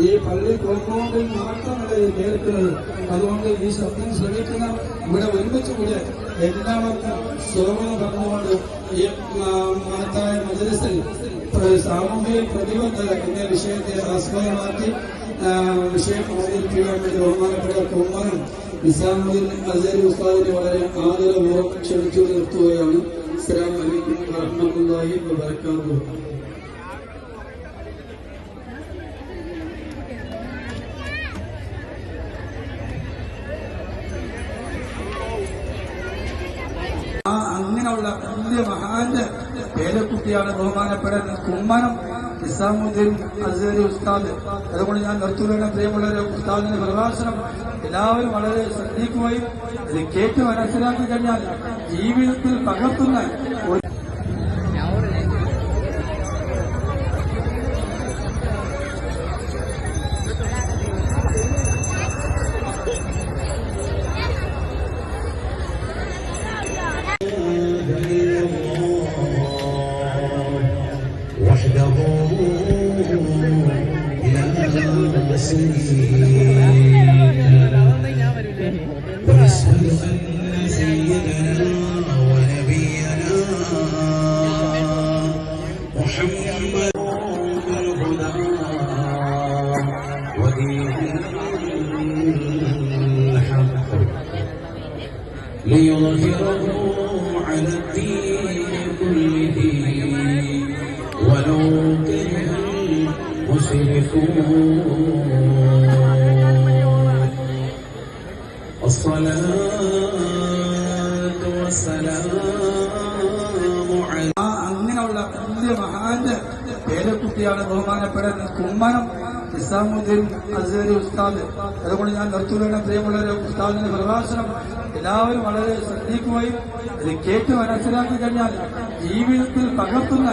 ഈ പള്ളി കോമ്പൗണ്ടിൽ മാത്രമല്ല ഇത് കേൾക്കുന്നത്. അതുകൊണ്ട് ഈ ശബ്ദം ശ്രമിക്കുന്ന ഇവിടെ ഒരുമിച്ച് കൂടെ എല്ലാവർക്കും സ്വാഗതം പറഞ്ഞുകൊണ്ട് ഈ മഹത്തായ മജ്‌ലിസിൽ സാമൂഹിക പ്രതിബദ്ധത എന്ന വിഷയത്തെ ആസ്പദമാക്കി വിഷയം അവതരിപ്പിക്കാൻ വേണ്ടി ബഹുമാനപ്പെട്ട കുമ്മനം നിസാമുദ്ദീൻ അസ്ഹരി ഉസ്താദിനെ വളരെ ആദരപൂർവ്വം ക്ഷണിച്ചു നിർത്തുകയാണ്. അസ്സലാമു അലൈക്കും വറഹ്മത്തുള്ളാഹി വബറകാതുഹു. അങ്ങനെയുള്ള വലിയ മഹാന്റെ പേരക്കുട്ടിയാണ് ബഹുമാനപ്പെടുന്ന കുമ്മനം നിസാമുദ്ദീൻ അസ്ഹരി ഉസ്താദ്. അതുകൊണ്ട് ഞാൻ നിർത്തുകയാണ്. പ്രിയമുള്ളവരെ, ഉസ്താദിന്റെ പ്രഭാഷണം എല്ലാവരും വളരെ ശ്രദ്ധിക്കുകയും ഇത് കേട്ട് മനസ്സിലാക്കി കഴിഞ്ഞാൽ ജീവിതത്തിൽ പകർത്തുന്ന ليظهره على الدين كله ولو كره المشركون. الصلاة والسلام على അങ്ങനെയുള്ള വലിയ മഹാന്റെ പേരക്കുട്ടിയാണ് ബഹുമാനപ്പെടുന്ന കുമ്മനം നിസാമുദ്ദീൻ അസ്ഹരി ഉസ്താദ്. അതുകൊണ്ട് ഞാൻ നിർത്തുകയാണ്. പ്രിയമുള്ളവരെ, ഉസ്താദിന്റെ പ്രഭാഷണം എല്ലാവരും വളരെ ശ്രദ്ധിക്കുകയും ഇത് കേട്ട് മനസ്സിലാക്കി കഴിഞ്ഞാൽ ജീവിതത്തിൽ പകർത്തുന്ന